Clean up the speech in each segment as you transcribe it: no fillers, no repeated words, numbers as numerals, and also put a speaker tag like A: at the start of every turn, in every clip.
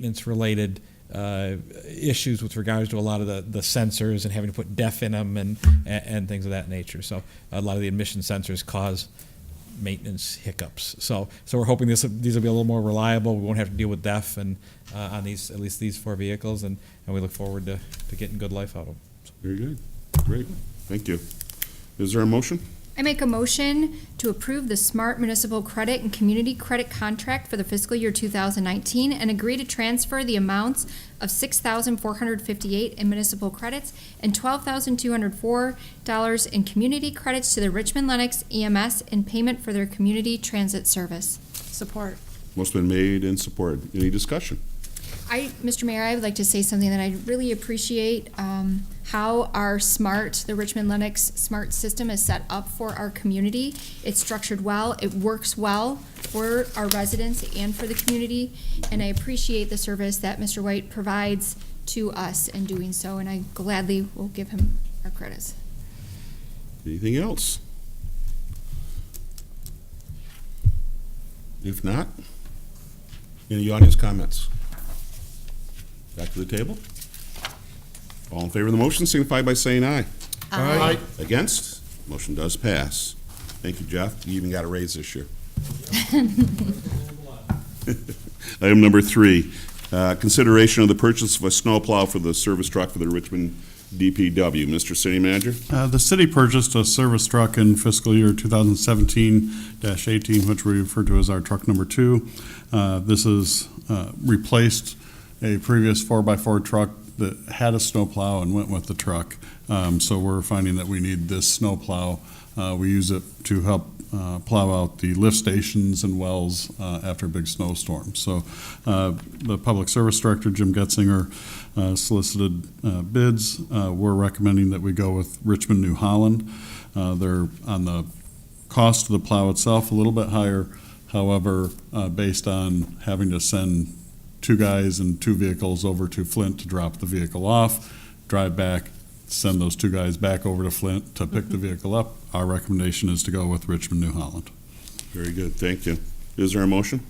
A: maintenance-related issues with regards to a lot of the sensors and having to put DEF in them and things of that nature. So a lot of the emission sensors cause maintenance hiccups. So we're hoping these will be a little more reliable. We won't have to deal with DEF and on at least these 4 vehicles, and we look forward to getting good life out of them.
B: Very good. Great. Thank you. Is there a motion?
C: I make a motion to approve the Smart Municipal Credit and Community Credit Contract for the fiscal year 2019 and agree to transfer the amounts of $6,458 in municipal credits and $12,204 in community credits to the Richmond Lennox EMS in payment for their community transit service.
D: Support.
B: Motion been made and supported. Any discussion?
C: Mr. Mayor, I would like to say something that I really appreciate how our the Richmond Lennox smart system is set up for our community. It's structured well, it works well for our residents and for the community, and I appreciate the service that Mr. White provides to us in doing so, and I gladly will give him our credits.
B: Anything else? If not, any audience comments? Back to the table. All in favor of the motion signify by saying aye.
D: Aye.
B: Against? Motion does pass. Thank you, Jeff. You even got a raise this year. Item number 3, consideration of the purchase of a snowplow for the service truck for the Richmond DPW. Mr. City Manager?
E: The city purchased a service truck in fiscal year 2017-18, which we refer to as our truck number 2. This is replaced a previous 4x4 truck that had a snowplow and went with the truck. So we're finding that we need this snowplow. We use it to help plow out the lift stations and wells after big snowstorms. So the Public Service Director, Jim Getzinger, solicited bids. We're recommending that we go with Richmond, New Holland. They're on the cost of the plow itself a little bit higher. However, based on having to send 2 guys and 2 vehicles over to Flint to drop the vehicle off, drive back, send those 2 guys back over to Flint to pick the vehicle up. Our recommendation is to go with Richmond, New Holland.
B: Very good, thank you. Is there a motion?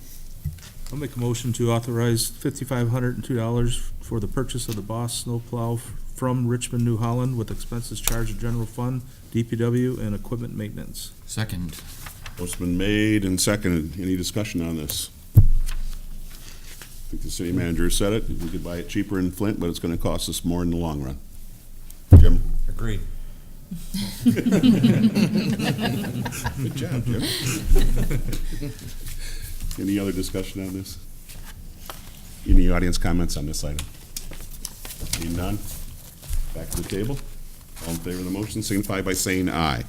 F: I'll make a motion to authorize $5,502 for the purchase of the Boss snowplow from Richmond, New Holland, with expenses charged to general fund, DPW, and equipment maintenance.
G: Second.
B: Motion been made and seconded. Any discussion on this? I think the city manager said it. We could buy it cheaper in Flint, but it's going to cost us more in the long run. Jim?
G: Agreed.
B: Good job, Jim. Any other discussion on this? Any audience comments on this item? Seeing none? Back to the table. All in favor of the motion signify by saying aye.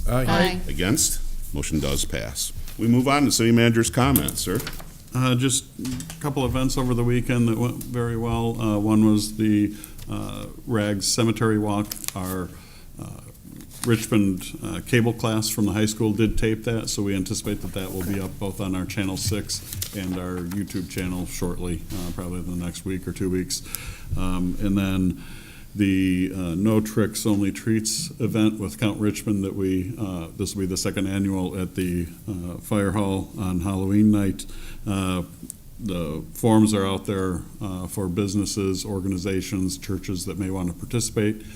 C: Aye.
B: Against? Motion does pass. We move on to city manager's comments, sir.
E: Just a couple events over the weekend that went very well. One was the Rags Cemetery Walk. Our Richmond cable class from the high school did tape that, so we anticipate that that will be up both on our Channel 6 and our YouTube channel shortly, probably in the next week or 2 weeks. And then the No Tricks Only Treats event with Count Richmond that this will be the 2nd annual at the Fire Hall on Halloween night. The forms are out there for businesses, organizations, churches that may want to participate.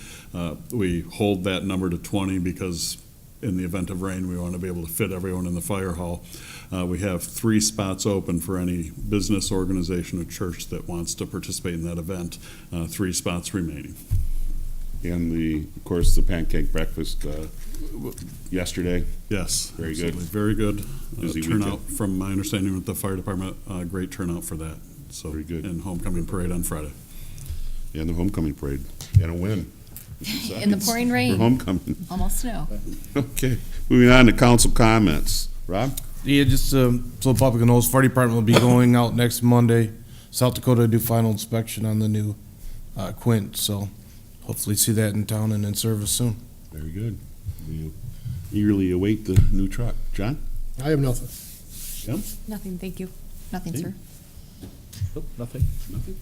E: We hold that number to 20 because in the event of rain, we want to be able to fit everyone in the fire hall. We have 3 spots open for any business, organization, or church that wants to participate in that event. 3 spots remaining.
B: And of course, the pancake breakfast yesterday.
E: Yes.
B: Very good.
E: Very good.
B: Busy
E: Turnout,
B: weekend.
E: from my understanding with the fire department, great turnout for that. So,
B: Very good.
E: And homecoming parade on Friday.
B: And the homecoming parade. And a win.
C: In the pouring rain.
B: For homecoming.
C: Almost snow.
B: Okay. Moving on to council comments. Rob?
H: Yeah, just so the public knows, fire department will be going out next Monday, South Dakota, to do final inspection on the new Quint. So hopefully see that in town and in service soon.
B: Very good. We eagerly await the new truck. John?
I: I have nothing.
B: Jim?
D: Nothing, thank you.
C: Nothing, sir.
B: Nope, nothing. Nothing.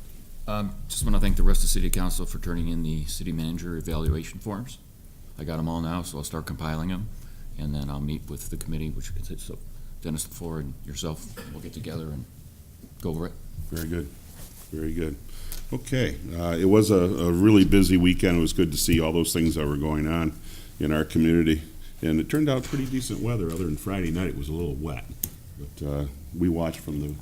G: Just want to thank the rest of the city council for turning in the city manager evaluation forms. I got them all now, so I'll start compiling them, and then I'll meet with the committee, which consists of Dennis LaFleur and yourself. We'll get together and go over it.
B: Very good. Very good. Okay, it was a really busy weekend. It was good to see all those things that were going on in our community. And it turned out pretty decent weather, other than Friday night. It was a little wet. But we watched from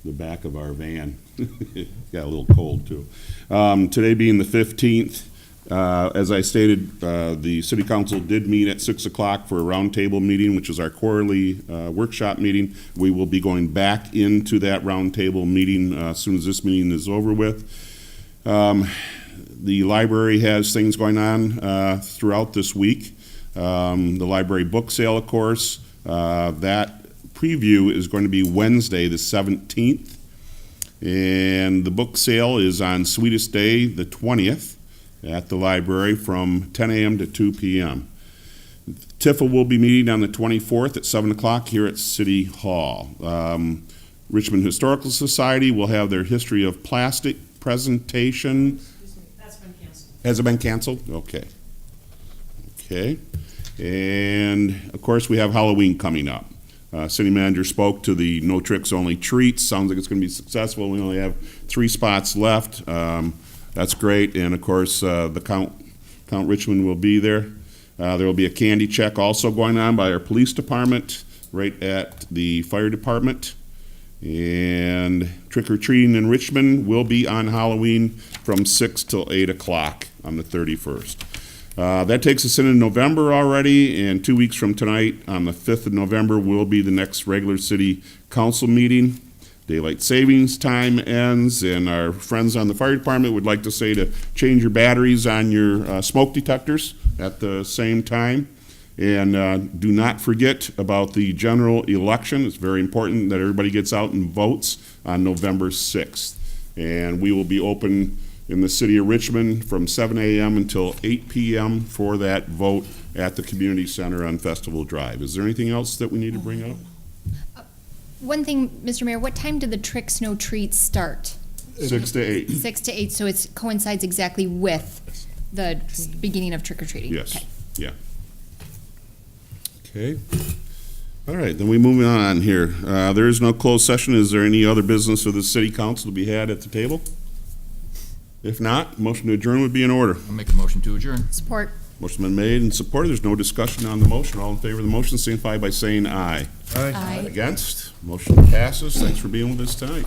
B: the back of our van. It got a little cold, too. Today being the 15th, as I stated, the city council did meet at 6 o'clock for a roundtable meeting, which is our quarterly workshop meeting. We will be going back into that roundtable meeting as soon as this meeting is over with. The library has things going on throughout this week. The library book sale, of course, that preview is going to be Wednesday, the 17th. And the book sale is on Sweetest Day, the 20th, at the library from 10 a.m. to 2 p.m. TIFA will be meeting on the 24th at 7 o'clock here at City Hall. Richmond Historical Society will have their history of plastic presentation.
I: Excuse me, that's been canceled.
B: Has it been canceled? Okay. Okay. And, of course, we have Halloween coming up. City manager spoke to the No Tricks Only Treats. Sounds like it's going to be successful. We only have 3 spots left. That's great. And, of course, the Count Richmond will be there. There will be a candy check also going on by our police department right at the fire department. And trick-or-treating in Richmond will be on Halloween from 6 till 8 o'clock on the 31st. That takes us into November already, and 2 weeks from tonight, on the 5th of November, will be the next regular city council meeting. Daylight savings time ends, and our friends on the fire department would like to say to change your batteries on your smoke detectors at the same time. And do not forget about the general election. It's very important that everybody gets out and votes on November 6th. And we will be open in the city of Richmond from 7 a.m. until 8 p.m. for that vote at the community center on Festival Drive. Is there anything else that we need to bring up?
C: One thing, Mr. Mayor, what time do the Tricks No Treats start?
B: 6 to 8.
C: 6 to 8, so it coincides exactly with the beginning of trick-or-treating?
B: Yes,
C: Okay.
B: yeah. Okay. All right, then we move on here. There is no closed session. Is there any other business of the city council to be had at the table? If not, motion to adjourn would be in order.
G: I'll make a motion to adjourn.
C: Support.
B: Motion been made and supported. There's no discussion on the motion. All in favor of the motion signify by saying aye.
C: Aye.
B: Against? Motion passes. Thanks for being with us tonight.